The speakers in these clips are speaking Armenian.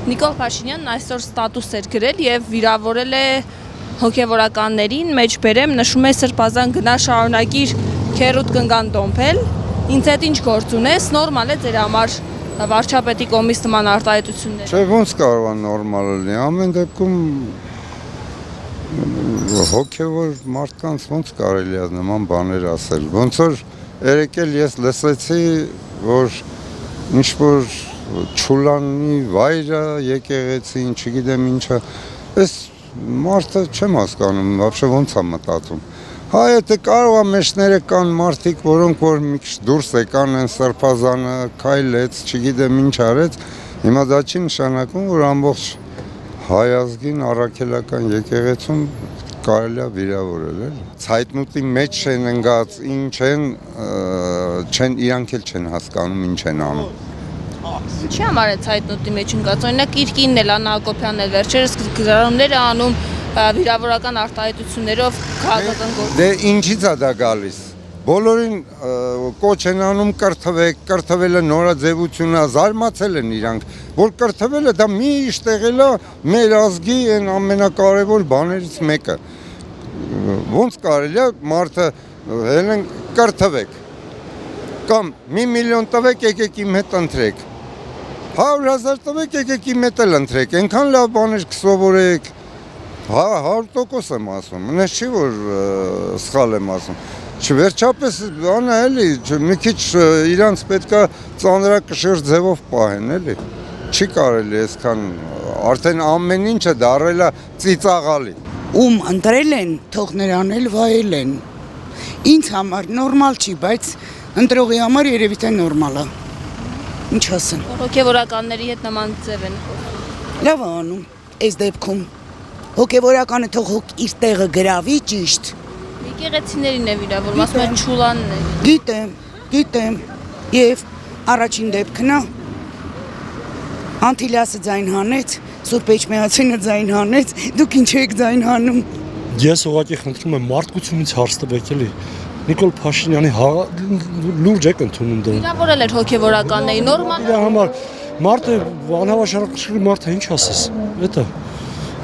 Նիկոլ Փաշինյանն այսօր ստատուս էր գրել եւ վիրավորել է հոգեվորականներին, մեջ բերեմ, նշում է սրբազան գնա շարունակիր քերուտ կնգան տոմփել, ինձ հետ ինչ գործ ունես, նորմալ է ձեր համար վարչապետի կողմից նման արտահայտությունները։ Չէ, ոնց կարող է նորմալ լինի, ամեն դեպքում հոգևոր մարդկանց ոնց կարելի է նման բաներ ասել, ոնց որ երեկ էլ ես լսեցի, որ ինչ-որ Չուլանի վայրը, եկեղեցին, չգիտեմ ինչա, ես մարդը չեմ հասկանում, вообще ոնց է մտածում։ Հա, եթե կարող է մեջները կան մարդիկ, որոնք որ մի քիչ դուրս եկան են սրբազանը, քայլեց, չգիտեմ ինչ արեց, հիմա դա չի նշանակում, որ ամբողջ հայ ազգին առաքելական եկեղեցուն կարելի է վիրավորել, էլի։ Ցայտնուտի մեջ են ընկած, ինչ են, իրանք էլ չեն հասկանում ինչ են անում։ Ինչի համար է ցայտնուտի մեջ ընկած, օրինակ իր կինն էլ Աննա Հակոբյանն էլ վերջերս գրառումներ է անում վիրավորական արտահայտություններով քաղաքական գործ։ Դե ինչից է դա գալիս։ Բոլորին կոչ են անում կրթվեք, կրթվելը նորաձևություն է, զարմացել են իրանք, որ կրթվելը դա միշտ եղել է մեր ազգի այն ամենակարևոր բաներից մեկը։ Ոնց կարելի է մարդը հելեն կրթվեք կամ 1 միլիոն տվեք, եկեք իմ հետ ընտրեք։ 100,000 տվեք, եկեք իմ հետ էլ ընտրեք, այնքան լավ բաներ կսովորեք։ 100% եմ ասում, նես չի որ սխալ եմ ասում։ Չվերջապես անա էլի, մի քիչ իրանց պետքա ծանրակշիռ ձևով պահեն էլի։ Չի կարելի այսքան, արդեն ամեն ինչը դարել է ծիծաղալի։ Ում ընտրել են, թող նրան էլ վայել են։ Ինձ համար նորմալ չի, բայց ընտրողի համար երևի թե նորմալ է։ Ինչ ասեմ։ Հոգեվորականների հետ նման ձև են խոսում։ Լավ է անում, այս դեպքում։ Հոգեվորականը թող իր տեղը գրավի ճիշտ։ Եկեղեցիներին է վիրավորում, ասում են Չուլանն է։ Գիտեմ, եւ առաջին դեպքն է։ Անտիլիասը ձայն հանեց, Սուրբ Էջմիածինը ձայն հանեց, դուք ինչ եք ձայն հանում։ Ես ուղղակի խնդրում եմ մարդկությունից հարց տվեք էլի։ Նիկոլ Փաշինյանի լուրջ եք ընդունում դա։ Վիրավորել էր հոգեվորականների, նորմալ։ Իրա համար մարդը անհավաշարակշռի մարդը ինչ ասես։ Էտա։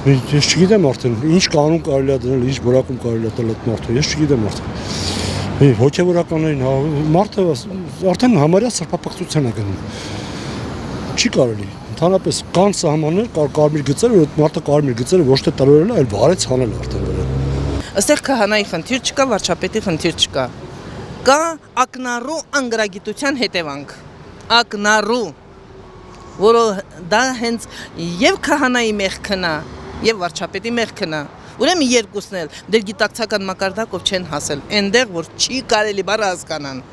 Ես չգիտեմ արդեն ինչ կանոն կարելի է դնել, ինչ որակում կարելի է տալ այդ մարդը, ես չգիտեմ արդեն։ Հոգեվորականներին մարդը արդեն համարյա սրբապղծության է գնում։ Չի կարելի։ Ընդհանրապես կան սահմաններ, կարմիր գծեր, որ այդ մարդը կարմիր գծերը ոչ թե տրորել է, այլ վարեց հանել արդեն վրա։ Այստեղ քահանայի խնդիր չկա, վարչապետի խնդիր չկա։ Կա ակնառու անգրագիտության հետևանք։ Ակնառու, որը դա հենց եւ քահանայի մեղքն է, եւ վարչապետի մեղքն է։ Ուրեմն երկուսն էլ դեր գիտակցական մակարդակով չեն հասել, այնտեղ որ չի կարելի բառը հասկանան։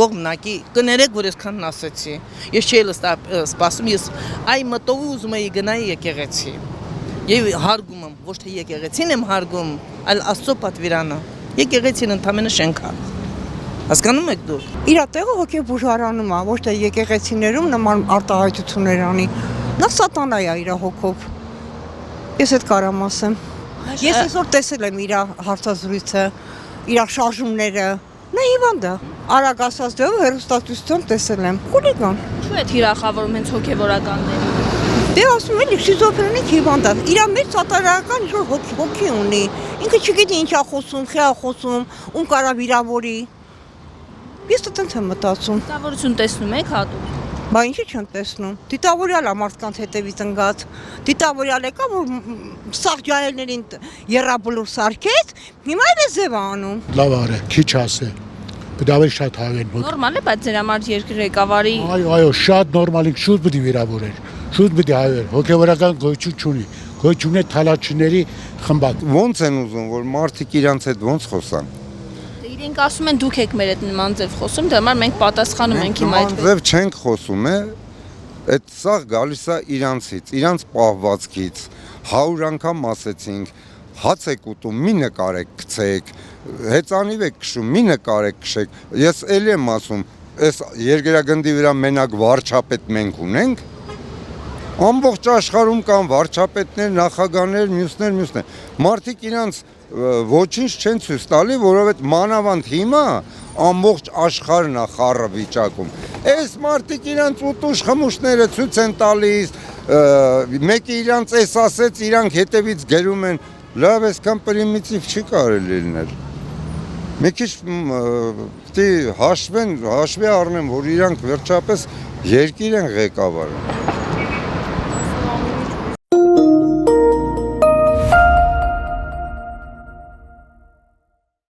Կողմնակի կներեք, որ այսքան ասեցի։ Ես չի սպասում, ես այ մտով ուզում եի գնայի եկեղեցի։ Եվ հարգում եմ, ոչ թե եկեղեցին եմ հարգում, այլ Աստծո պատվիրանը։ Եկեղեցին ընդամենը շենք է։ Հասկանում եք դուք։ Իրա տեղը հոգեբուժարանում է, ոչ թե եկեղեցիներում նման արտահայտություններ անի։ Նա սատանա է իր հոգով։ Ես այդ կարամ ասեմ։ Ես այսօր տեսել եմ իր հարցազրույցը, իր շարժումները։ Նա հիվանդ է։ Արագ ասած դեպը հեռուստացույցում տեսել եմ։ Խուլիգան։ Ինչու է թիրախավորում հենց հոգեվորականներին։ Դե ասում էլի շիզոֆրենիկ հիվանդ է։ Իրա մեջ սատարական ինչ-որ հոգի ունի։ Ինքը չգիտի ինչ է խոսում, խի է խոսում, ում կարա վիրավորի։ Ես դեռ եմ մտածում։ Դիտավորություն տեսնում եք հատուկ։ Բա ինչի չեմ տեսնում։ Դիտավորյալ է մարդկանց հետևից ընկած։ Դիտավորյալ եկա, որ սաղ ջահելներին երրաբլուր սարքեց, հիմա էլ է ձև անում։ Լավ արե, քիչ ասե։ Բդավեր շատ հավեն։ Նորմալ է, բայց ձեր համար երկրի ղեկավարի։ Այո, շատ նորմալի, շուտ պիտի վիրավորեր։ Շուտ պիտի հայեր, հոգեվորական գոյություն չունի։ Գոյություն է թալաչիների խմբակ։ Ոնց են ուզում, որ մարդիկ իրանց հետ ոնց խոսան։ Իրենք ասում են դուք եք մեր հետ նման ձև խոսում, դրա համար մենք պատասխանում ենք հիմա այդ։ Ձև չենք խոսում, այդ սաղ գալիս է իրանցից, իրանց պահվածքից, 100 անգամ ասեցինք, հաց եք ուտում, մի նկարեք գցեք, հեծանիվ եք քշում, մի նկարեք քշեք, ես էլի եմ ասում, այս երկրագնդի վրա մենակ վարչապետ մենք ունենք, ամբողջ աշխարհում կան վարչապետներ, նախագահներ, մյուսներ, մարդիկ իրանց ոչինչ չեն ցույց տալի, որովհետեւ մանավանդ հիմա ամբողջ աշխարհն է խառը վիճակում։ Այս մարդիկ իրանց ուտուշ խմուշները ցույց են տալիս, մեկը իրանց էս ասեց, իրանք հետևից գերում են, լավ այսքան պրիմիտիվ չի կարելի լինել։ Մի քիչ հաշվի առնեմ, որ իրանք վերջապես երկիր են ղեկավարում։